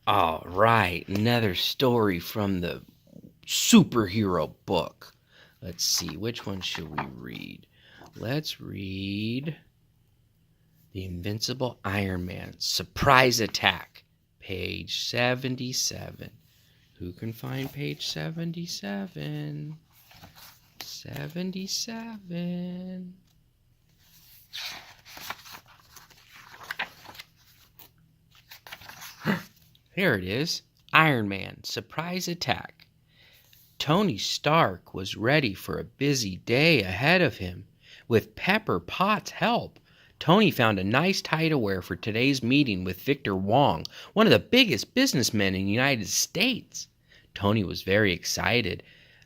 All right, another story from the superhero book. Let's see, which one should we read? Let's read The Invincible Iron Man Surprise Attack, page 77. Who can find page 77? 77. Here it is. Iron Man Surprise Attack. Tony Stark was ready for a busy day ahead of him. With Pepper Potts' help, Tony found a nice tie to wear for today's meeting with Victor Wong, one of the biggest businessmen in the United States. Tony was very excited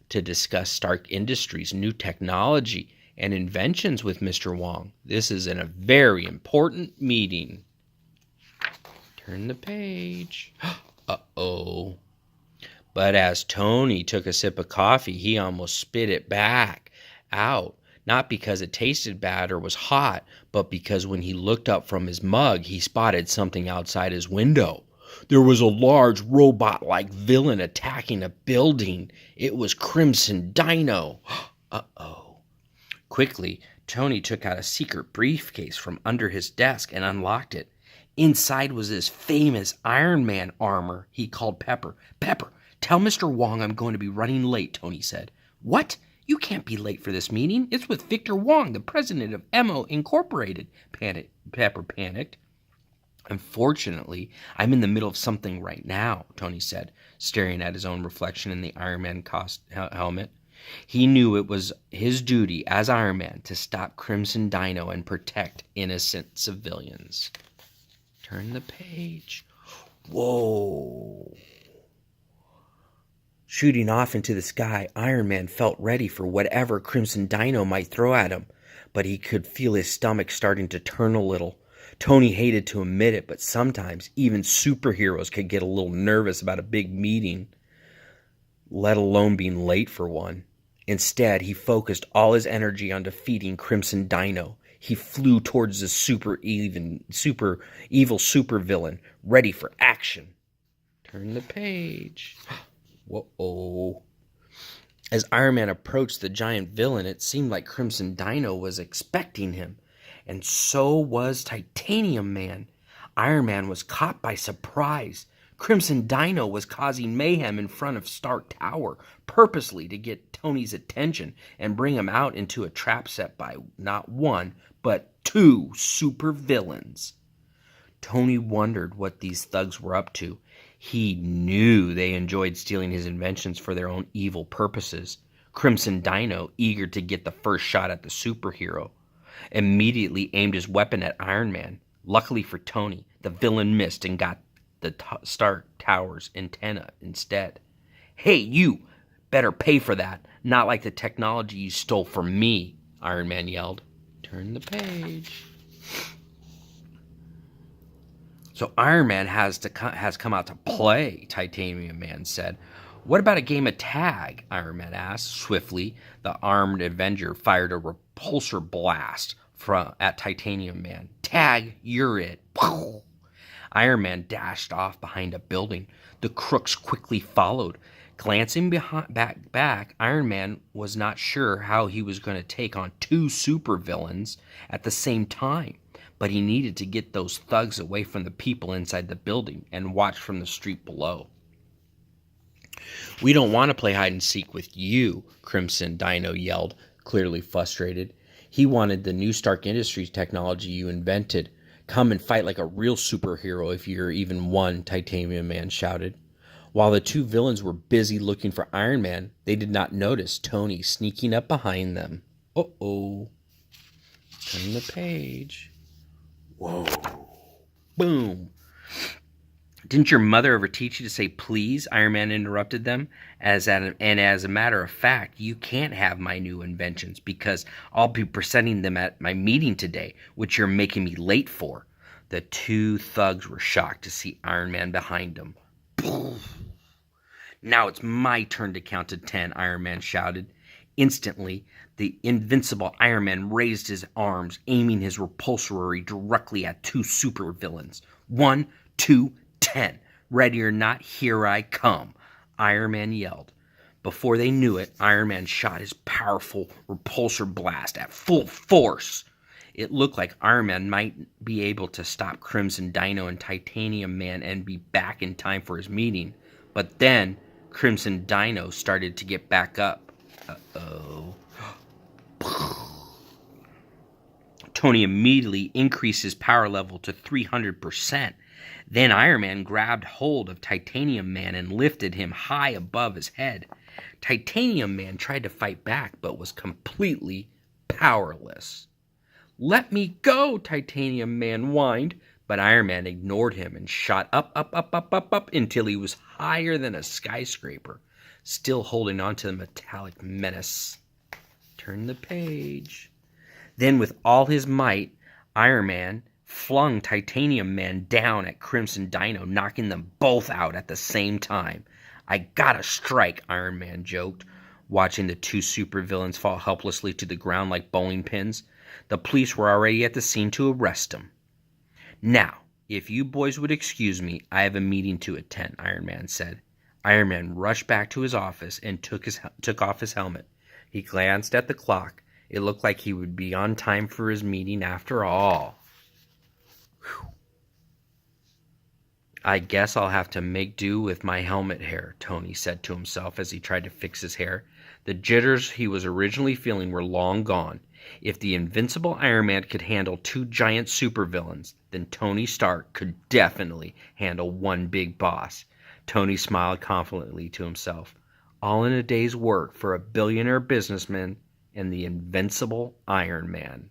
to discuss Stark Industries' new technology and inventions with Mr. Wong. This is a very important meeting. Turn the page. Uh-oh. But as Tony took a sip of coffee, he almost spit it back out. Not because it tasted bad or was hot, but because when he looked up from his mug, he spotted something outside his window. There was a large robot-like villain attacking a building. It was Crimson Dino. Uh-oh. Quickly, Tony took out a secret briefcase from under his desk and unlocked it. Inside was this famous Iron Man armor. He called Pepper. "Pepper, tell Mr. Wong I'm going to be running late," Tony said. "What? You can't be late for this meeting. It's with Victor Wong, the president of MO Incorporated," Pepper panicked. "Unfortunately, I'm in the middle of something right now," Tony said, staring at his own reflection in the Iron Man helmet. He knew it was his duty as Iron Man to stop Crimson Dino and protect innocent civilians. Turn the page. Whoa. Shooting off into the sky, Iron Man felt ready for whatever Crimson Dino might throw at him, but he could feel his stomach starting to turn a little. Tony hated to admit it, but sometimes even superheroes could get a little nervous about a big meeting, let alone being late for one. Instead, he focused all his energy on defeating Crimson Dino. He flew towards the super evil supervillain, ready for action. Turn the page. Whoa. As Iron Man approached the giant villain, it seemed like Crimson Dino was expecting him, and so was Titanium Man. Iron Man was caught by surprise. Crimson Dino was causing mayhem in front of Stark Tower, purposely to get Tony's attention and bring him out into a trap set by not one, but two supervillains. Tony wondered what these thugs were up to. He knew they enjoyed stealing his inventions for their own evil purposes. Crimson Dino, eager to get the first shot at the superhero, immediately aimed his weapon at Iron Man. Luckily for Tony, the villain missed and got the Stark Tower's antenna instead. "Hey, you! Better pay for that. Not like the technology you stole from me," Iron Man yelled. Turn the page. "So Iron Man has come out to play," Titanium Man said. "What about a game of tag?" Iron Man asked. Swiftly, the armed Avenger fired a repulsor blast at Titanium Man. "Tag, you're it." Iron Man dashed off behind a building. The crooks quickly followed. Glancing back, Iron Man was not sure how he was going to take on two supervillains at the same time, but he needed to get those thugs away from the people inside the building and watch from the street below. "We don't want to play hide and seek with you," Crimson Dino yelled, clearly frustrated. He wanted the new Stark Industries technology you invented. "Come and fight like a real superhero if you're even one," Titanium Man shouted. While the two villains were busy looking for Iron Man, they did not notice Tony sneaking up behind them. Uh-oh. Turn the page. Whoa. Boom. "Didn't your mother ever teach you to say please?" Iron Man interrupted them. As a matter of fact, you can't have my new inventions because I'll be presenting them at my meeting today, which you're making me late for. The two thugs were shocked to see Iron Man behind them. "Now it's my turn to count to 10, Iron Man shouted. Instantly, the invincible Iron Man raised his arms, aiming his repulsory directly at two supervillains. 1, 2, 10. Ready or not, here I come, Iron Man yelled. Before they knew it, Iron Man shot his powerful repulsor blast at full force. It looked like Iron Man might be able to stop Crimson Dino and Titanium Man and be back in time for his meeting. But then, Crimson Dino started to get back up. Uh-oh. Tony immediately increased his power level to 300%. Then Iron Man grabbed hold of Titanium Man and lifted him high above his head. Titanium Man tried to fight back, but was completely powerless. "Let me go," Titanium Man whined, but Iron Man ignored him and shot up until he was higher than a skyscraper, still holding on to the metallic menace. Turn the page. Then with all his might, Iron Man flung Titanium Man down at Crimson Dino, knocking them both out at the same time. "I gotta strike," Iron Man joked, watching the two supervillains fall helplessly to the ground like bowling pins. The police were already at the scene to arrest them. "Now, if you boys would excuse me, I have a meeting to attend," Iron Man said. Iron Man rushed back to his office and took off his helmet. He glanced at the clock. It looked like he would be on time for his meeting after all. Whew. "I guess I'll have to make do with my helmet hair," Tony said to himself as he tried to fix his hair. The jitters he was originally feeling were long gone. If the invincible Iron Man could handle two giant supervillains, then Tony Stark could definitely handle one big boss. Tony smiled confidently to himself. All in a day's work for a billionaire businessman and the invincible Iron Man.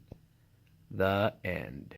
The end.